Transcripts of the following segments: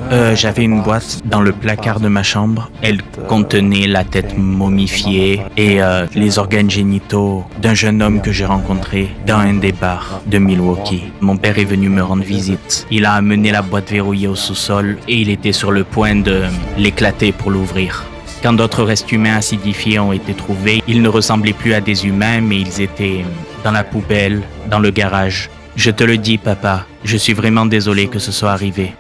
J'avais une boîte dans le placard de ma chambre. Elle contenait la tête momifiée et les organes génitaux d'un jeune homme que j'ai rencontré dans un des bars de Milwaukee. Mon père est venu me rendre visite. Il a amené la boîte verrouillée au sous-sol et il était sur le point de l'éclater pour l'ouvrir. Quand d'autres restes humains acidifiés ont été trouvés, ils ne ressemblaient plus à des humains, mais ils étaient dans la poubelle, dans le garage. Je te le dis, papa, je suis vraiment désolé que ce soit arrivé.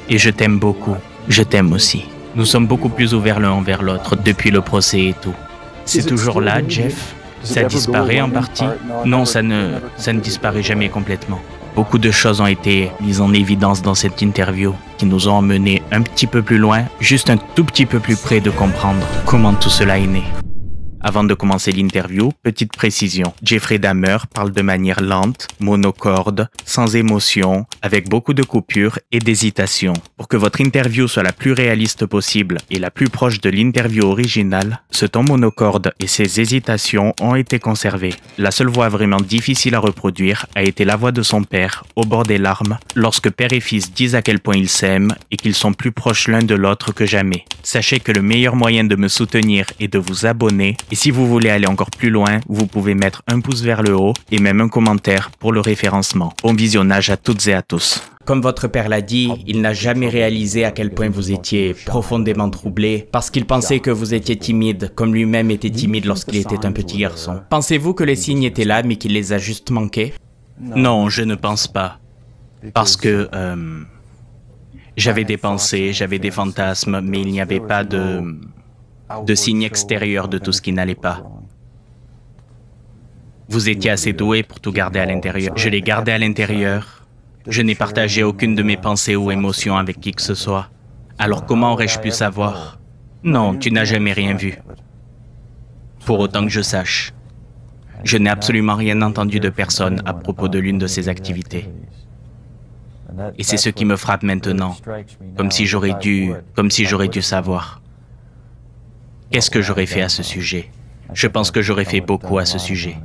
Et je t'aime beaucoup. Je t'aime aussi. Nous sommes beaucoup plus ouverts l'un envers l'autre depuis le procès et tout. C'est toujours là, Jeff? Ça disparaît en partie? Non, ça ne disparaît jamais complètement. Beaucoup de choses ont été mises en évidence dans cette interview qui nous ont emmenés un petit peu plus loin, juste un tout petit peu plus près de comprendre comment tout cela est né. Avant de commencer l'interview, petite précision. Jeffrey Dahmer parle de manière lente, monocorde, sans émotion, avec beaucoup de coupures et d'hésitation. Pour que votre interview soit la plus réaliste possible et la plus proche de l'interview originale, ce ton monocorde et ses hésitations ont été conservés. La seule voix vraiment difficile à reproduire a été la voix de son père, au bord des larmes, lorsque père et fils disent à quel point ils s'aiment et qu'ils sont plus proches l'un de l'autre que jamais. Sachez que le meilleur moyen de me soutenir est de vous abonner. Et si vous voulez aller encore plus loin, vous pouvez mettre un pouce vers le haut et même un commentaire pour le référencement. Bon visionnage à toutes et à tous. Comme votre père l'a dit, il n'a jamais réalisé à quel point vous étiez profondément troublé parce qu'il pensait que vous étiez timide, comme lui-même était timide lorsqu'il était un petit garçon. Pensez-vous que les signes étaient là mais qu'il les a juste manqués? Non, je ne pense pas. Parce que j'avais des pensées, j'avais des fantasmes, mais il n'y avait pas de signes extérieurs de tout ce qui n'allait pas. Vous étiez assez doué pour tout garder à l'intérieur. Je l'ai gardé à l'intérieur. Je n'ai partagé aucune de mes pensées ou émotions avec qui que ce soit. Alors comment aurais-je pu savoir? Non, tu n'as jamais rien vu. Pour autant que je sache. Je n'ai absolument rien entendu de personne à propos de l'une de ces activités. Et c'est ce qui me frappe maintenant, comme si j'aurais dû savoir. Qu'est-ce que j'aurais fait à ce sujet? Je pense que j'aurais fait beaucoup à ce sujet.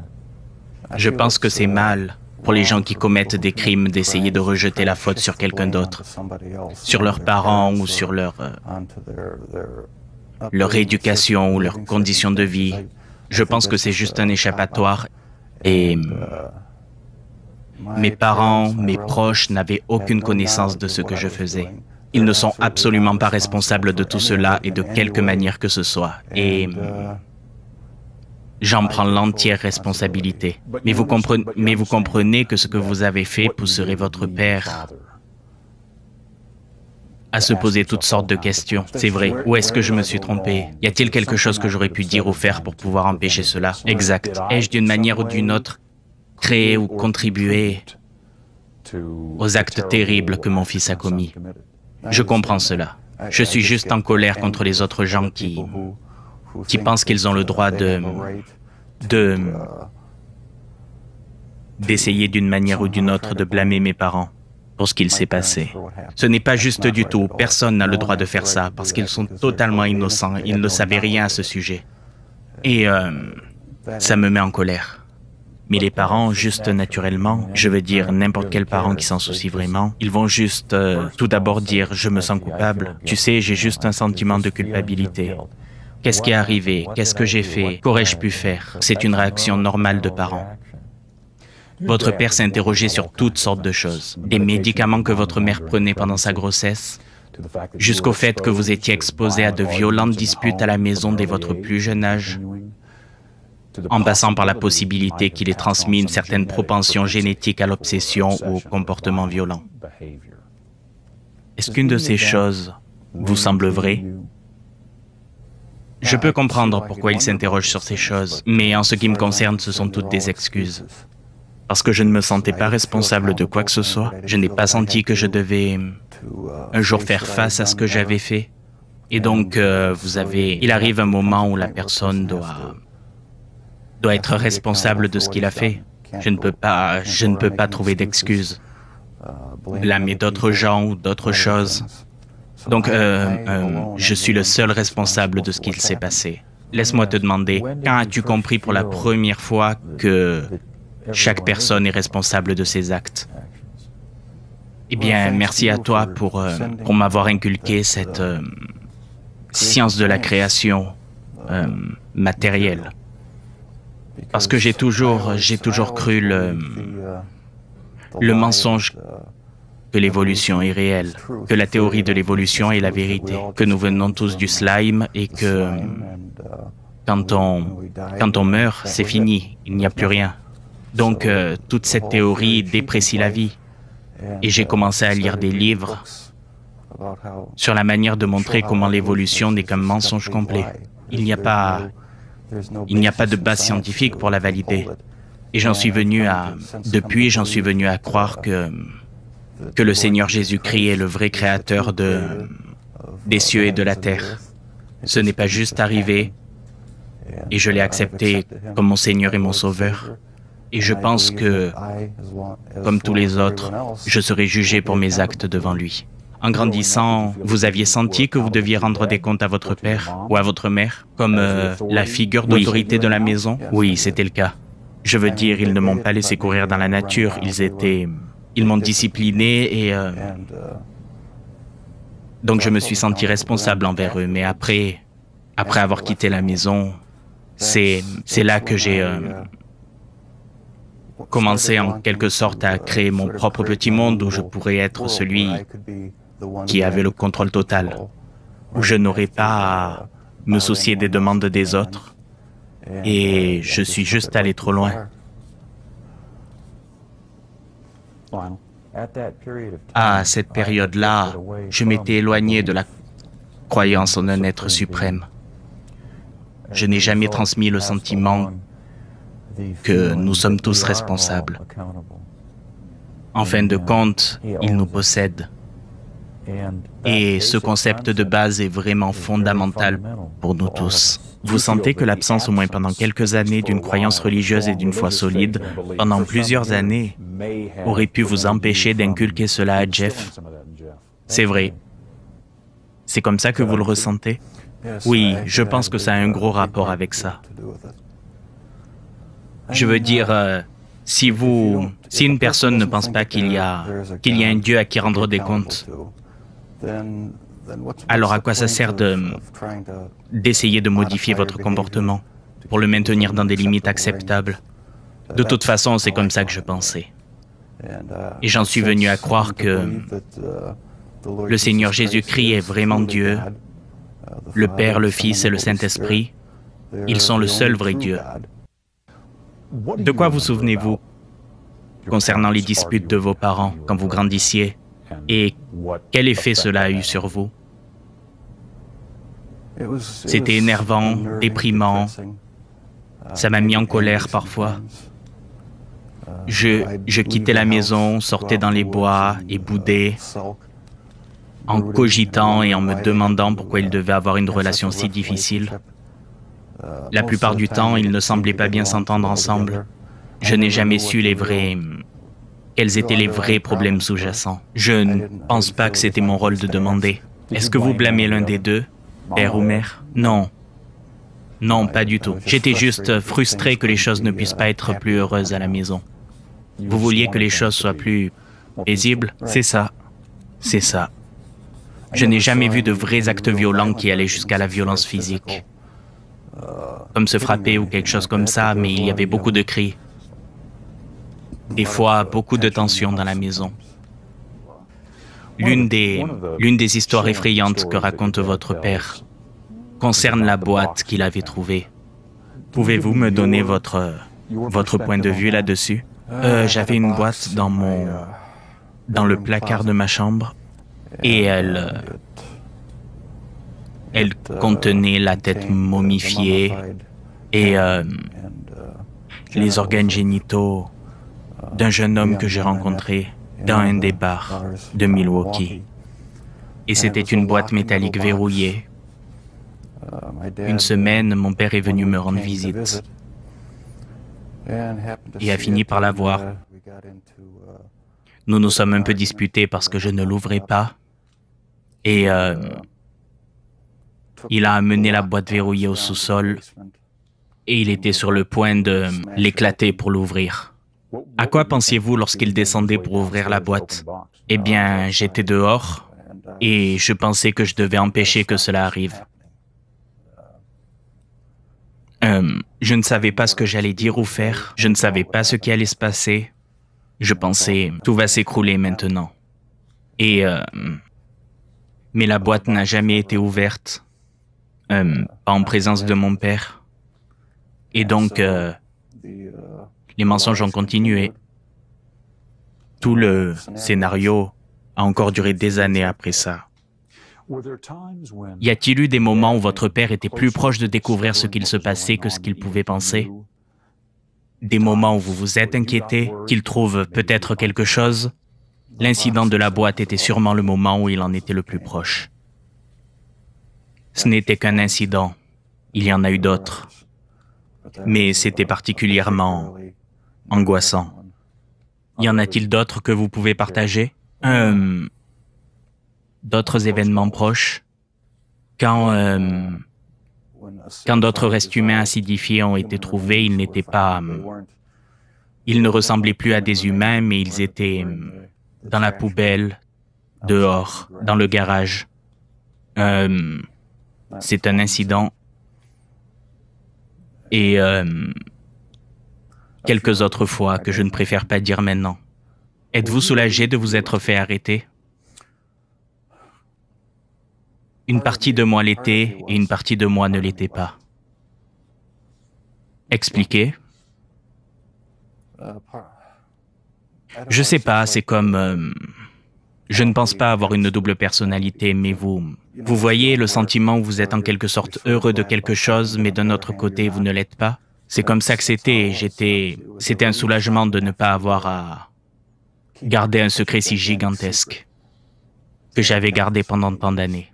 Je pense que c'est mal pour les gens qui commettent des crimes d'essayer de rejeter la faute sur quelqu'un d'autre, sur leurs parents ou sur leur éducation ou leurs conditions de vie. Je pense que c'est juste un échappatoire et mes parents, mes proches n'avaient aucune connaissance de ce que je faisais. Ils ne sont absolument pas responsables de tout cela et de quelque manière que ce soit. Et j'en prends l'entière responsabilité. Mais vous comprenez que ce que vous avez fait pousserait votre père à se poser toutes sortes de questions. C'est vrai. Où est-ce que je me suis trompé? Y a-t-il quelque chose que j'aurais pu dire ou faire pour pouvoir empêcher cela? Exact. Ai-je d'une manière ou d'une autre créé ou contribué aux actes terribles que mon fils a commis? Je comprends cela. Je suis juste en colère contre les autres gens qui pensent qu'ils ont le droit d'essayer d'une manière ou d'une autre de blâmer mes parents pour ce qu'il s'est passé. Ce n'est pas juste du tout. Personne n'a le droit de faire ça parce qu'ils sont totalement innocents. Ils ne savaient rien à ce sujet. Et ça me met en colère. Mais les parents, juste naturellement, je veux dire n'importe quel parent qui s'en soucie vraiment, ils vont juste tout d'abord dire « je me sens coupable ». Tu sais, j'ai juste un sentiment de culpabilité. Qu'est-ce qui est arrivé? Qu'est-ce que j'ai fait? Qu'aurais-je pu faire? C'est une réaction normale de parents. Votre père s'est interrogé sur toutes sortes de choses. Des médicaments que votre mère prenait pendant sa grossesse, jusqu'au fait que vous étiez exposé à de violentes disputes à la maison dès votre plus jeune âge, en passant par la possibilité qu'il ait transmis une certaine propension génétique à l'obsession ou au comportement violent. Est-ce qu'une de ces choses vous semble vraie? Je peux comprendre pourquoi il s'interroge sur ces choses, mais en ce qui me concerne, ce sont toutes des excuses. Parce que je ne me sentais pas responsable de quoi que ce soit, je n'ai pas senti que je devais un jour faire face à ce que j'avais fait. Et donc, il arrive un moment où la personne doit être responsable de ce qu'il a fait. Je ne peux pas trouver d'excuses. Blâmer d'autres gens ou d'autres choses. Donc, je suis le seul responsable de ce qu'il s'est passé. Laisse-moi te demander, quand as-tu compris pour la première fois que chaque personne est responsable de ses actes? Eh bien, merci à toi pour m'avoir inculqué cette science de la création matérielle. Parce que j'ai toujours cru le mensonge que l'évolution est réelle, que la théorie de l'évolution est la vérité, que nous venons tous du slime et que quand on meurt, c'est fini, il n'y a plus rien. Donc, toute cette théorie déprécie la vie. Et j'ai commencé à lire des livres sur la manière de montrer comment l'évolution n'est qu'un mensonge complet. Il n'y a pas de base scientifique pour la valider. Et depuis, j'en suis venu à croire que le Seigneur Jésus-Christ est le vrai créateur des cieux et de la terre. Ce n'est pas juste arrivé, et je l'ai accepté comme mon Seigneur et mon Sauveur. Et je pense que, comme tous les autres, je serai jugé pour mes actes devant lui. En grandissant, vous aviez senti que vous deviez rendre des comptes à votre père ou à votre mère, comme la figure d'autorité de la maison? Oui, c'était le cas. Je veux dire, ils ne m'ont pas laissé courir dans la nature, ils m'ont discipliné et... Donc je me suis senti responsable envers eux, mais après avoir quitté la maison, c'est là que j'ai commencé en quelque sorte à créer mon propre petit monde où je pourrais être celui qui avait le contrôle total, où je n'aurais pas à me soucier des demandes des autres, et je suis juste allé trop loin. À cette période-là, je m'étais éloigné de la croyance en un être suprême. Je n'ai jamais transmis le sentiment que nous sommes tous responsables. En fin de compte, il nous possède. Et ce concept de base est vraiment fondamental pour nous tous. Vous sentez que l'absence, au moins pendant quelques années, d'une croyance religieuse et d'une foi solide, pendant plusieurs années, aurait pu vous empêcher d'inculquer cela à Jeff? C'est vrai. C'est comme ça que vous le ressentez? Oui, je pense que ça a un gros rapport avec ça. Je veux dire, si une personne ne pense pas qu'il y a un Dieu à qui rendre des comptes, alors à quoi ça sert d'essayer de modifier votre comportement pour le maintenir dans des limites acceptables? De toute façon, c'est comme ça que je pensais. Et j'en suis venu à croire que le Seigneur Jésus-Christ est vraiment Dieu, le Père, le Fils et le Saint-Esprit. Ils sont le seul vrai Dieu. De quoi vous souvenez-vous concernant les disputes de vos parents quand vous grandissiez? Et quel effet cela a eu sur vous? C'était énervant, déprimant, ça m'a mis en colère parfois. Je quittais la maison, sortais dans les bois et boudais, en cogitant et en me demandant pourquoi ils devaient avoir une relation si difficile. La plupart du temps, ils ne semblaient pas bien s'entendre ensemble. Je n'ai jamais su quels étaient les vrais problèmes sous-jacents. Je ne pense pas que c'était mon rôle de demander. Est-ce que vous blâmez l'un des deux, père ou mère? Non. Non, pas du tout. J'étais juste frustré que les choses ne puissent pas être plus heureuses à la maison. Vous vouliez que les choses soient plus paisibles? C'est ça. C'est ça. Je n'ai jamais vu de vrais actes violents qui allaient jusqu'à la violence physique. Comme se frapper ou quelque chose comme ça, mais il y avait beaucoup de cris. Des fois, beaucoup de tensions dans la maison. L'une des histoires effrayantes que raconte votre père concerne la boîte qu'il avait trouvée. Pouvez-vous me donner votre point de vue là-dessus? J'avais une boîte dans le placard de ma chambre et elle contenait la tête momifiée et les organes génitaux d'un jeune homme que j'ai rencontré dans un des bars de Milwaukee. Et c'était une boîte métallique verrouillée. Une semaine, mon père est venu me rendre visite et a fini par la voir. Nous nous sommes un peu disputés parce que je ne l'ouvrais pas. Et il a amené la boîte verrouillée au sous-sol et il était sur le point de l'éclater pour l'ouvrir. À quoi pensiez-vous lorsqu'il descendait pour ouvrir la boîte? Eh bien, j'étais dehors et je pensais que je devais empêcher que cela arrive. Je ne savais pas ce que j'allais dire ou faire. Je ne savais pas ce qui allait se passer. Je pensais, tout va s'écrouler maintenant. Mais la boîte n'a jamais été ouverte, pas en présence de mon père. Et donc, les mensonges ont continué. Tout le scénario a encore duré des années après ça. Y a-t-il eu des moments où votre père était plus proche de découvrir ce qu'il se passait que ce qu'il pouvait penser? Des moments où vous vous êtes inquiété, qu'il trouve peut-être quelque chose? L'incident de la boîte était sûrement le moment où il en était le plus proche. Ce n'était qu'un incident. Il y en a eu d'autres. Mais c'était particulièrement angoissant. Y en a-t-il d'autres que vous pouvez partager? D'autres événements proches? Quand d'autres restes humains acidifiés ont été trouvés, ils n'étaient pas... Ils ne ressemblaient plus à des humains, mais ils étaient dans la poubelle, dehors, dans le garage. C'est un incident. Et quelques autres fois que je ne préfère pas dire maintenant. Êtes-vous soulagé de vous être fait arrêter? Une partie de moi l'était et une partie de moi ne l'était pas. Expliquez. Je sais pas, c'est comme... je ne pense pas avoir une double personnalité, mais vous voyez le sentiment où vous êtes en quelque sorte heureux de quelque chose, mais d'un autre côté, vous ne l'êtes pas. C'est comme ça que c'était. C'était un soulagement de ne pas avoir à garder un secret si gigantesque que j'avais gardé pendant tant d'années.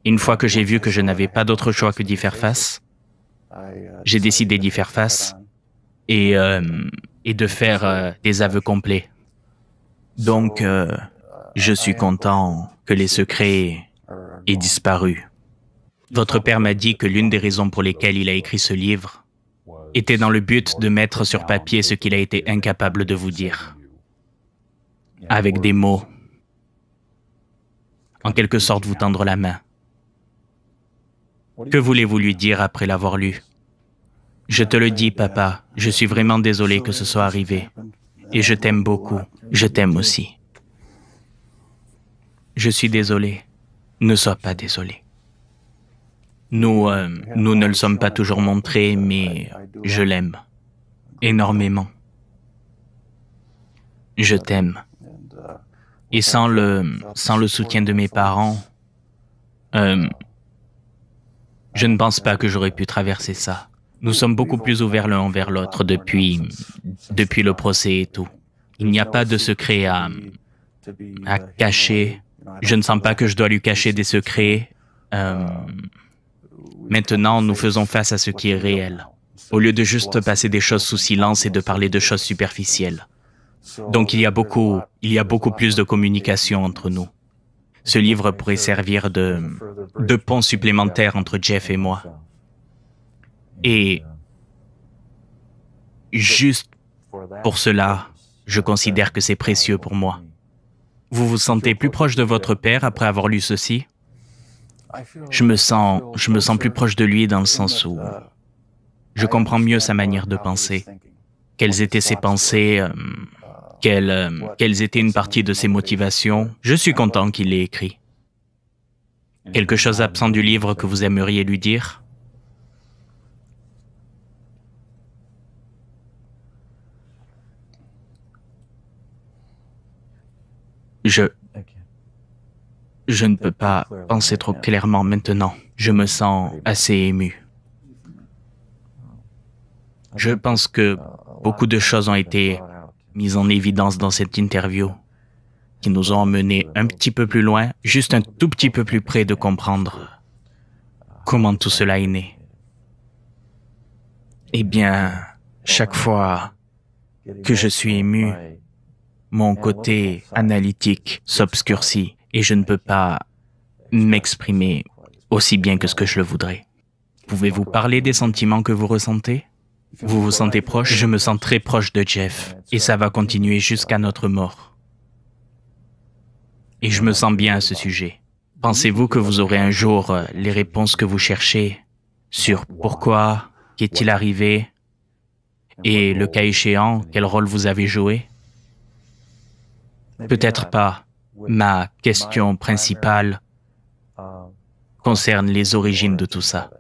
Une fois que j'ai vu que je n'avais pas d'autre choix que d'y faire face, j'ai décidé d'y faire face et de faire des aveux complets. Donc, je suis content que les secrets aient disparu. Votre père m'a dit que l'une des raisons pour lesquelles il a écrit ce livre était dans le but de mettre sur papier ce qu'il a été incapable de vous dire. Avec des mots. En quelque sorte, vous tendre la main. Que voulez-vous lui dire après l'avoir lu? Je te le dis, papa, je suis vraiment désolé que ce soit arrivé. Et je t'aime beaucoup. Je t'aime aussi. Je suis désolé. Ne sois pas désolé. Nous ne le sommes pas toujours montrés, mais je l'aime. Énormément. Je t'aime. Et sans le soutien de mes parents, je ne pense pas que j'aurais pu traverser ça. Nous sommes beaucoup plus ouverts l'un envers l'autre depuis le procès et tout. Il n'y a pas de secret à cacher. Je ne sens pas que je dois lui cacher des secrets. Maintenant, nous faisons face à ce qui est réel, au lieu de juste passer des choses sous silence et de parler de choses superficielles. Donc il y a beaucoup plus de communication entre nous. Ce livre pourrait servir de pont supplémentaire entre Jeff et moi. Et juste pour cela, je considère que c'est précieux pour moi. Vous vous sentez plus proche de votre père après avoir lu ceci? Je me sens plus proche de lui dans le sens où je comprends mieux sa manière de penser. Quelles étaient ses pensées, quelles étaient une partie de ses motivations. Je suis content qu'il l'ait écrit. Quelque chose absent du livre que vous aimeriez lui dire? Je ne peux pas penser trop clairement maintenant. Je me sens assez ému. Je pense que beaucoup de choses ont été mises en évidence dans cette interview, qui nous ont emmenés un petit peu plus loin, juste un tout petit peu plus près de comprendre comment tout cela est né. Eh bien, chaque fois que je suis ému, mon côté analytique s'obscurcit et je ne peux pas m'exprimer aussi bien que ce que je le voudrais. Pouvez-vous parler des sentiments que vous ressentez? Vous vous sentez proche? Je me sens très proche de Jeff, et ça va continuer jusqu'à notre mort. Et je me sens bien à ce sujet. Pensez-vous que vous aurez un jour les réponses que vous cherchez sur pourquoi, qu'est-il arrivé, et le cas échéant, quel rôle vous avez joué? Peut-être pas. Ma question principale concerne les origines de tout ça.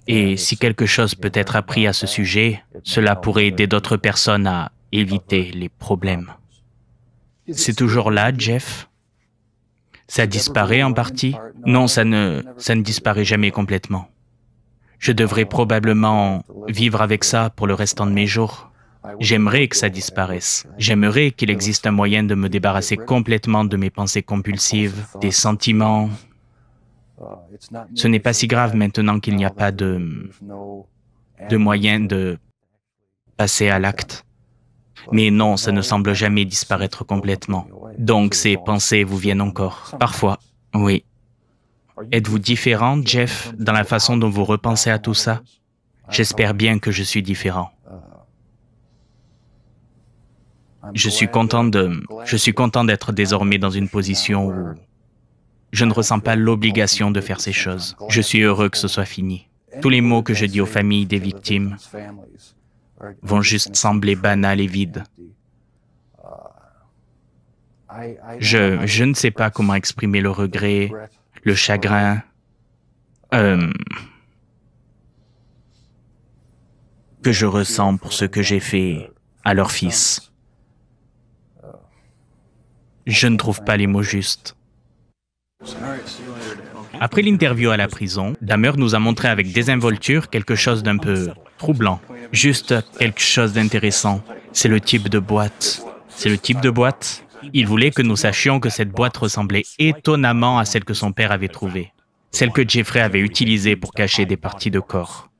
Et si quelque chose peut être appris à ce sujet, cela pourrait aider d'autres personnes à éviter les problèmes. C'est toujours là, Jeff? Ça disparaît en partie? Non, ça ne disparaît jamais complètement. Je devrais probablement vivre avec ça pour le restant de mes jours. J'aimerais que ça disparaisse. J'aimerais qu'il existe un moyen de me débarrasser complètement de mes pensées compulsives, des sentiments. Ce n'est pas si grave maintenant qu'il n'y a pas de moyen de passer à l'acte. Mais non, ça ne semble jamais disparaître complètement. Donc ces pensées vous viennent encore. Parfois, oui. Êtes-vous différent, Jeff, dans la façon dont vous repensez à tout ça? J'espère bien que je suis différent. Je suis content d'être désormais dans une position où je ne ressens pas l'obligation de faire ces choses. Je suis heureux que ce soit fini. Tous les mots que je dis aux familles des victimes vont juste sembler banals et vides. Je ne sais pas comment exprimer le regret, le chagrin, que je ressens pour ce que j'ai fait à leur fils. Je ne trouve pas les mots justes. Après l'interview à la prison, Dahmer nous a montré avec désinvolture quelque chose d'un peu troublant. Juste quelque chose d'intéressant. C'est le type de boîte. C'est le type de boîte. Il voulait que nous sachions que cette boîte ressemblait étonnamment à celle que son père avait trouvée. Celle que Jeffrey avait utilisée pour cacher des parties de corps.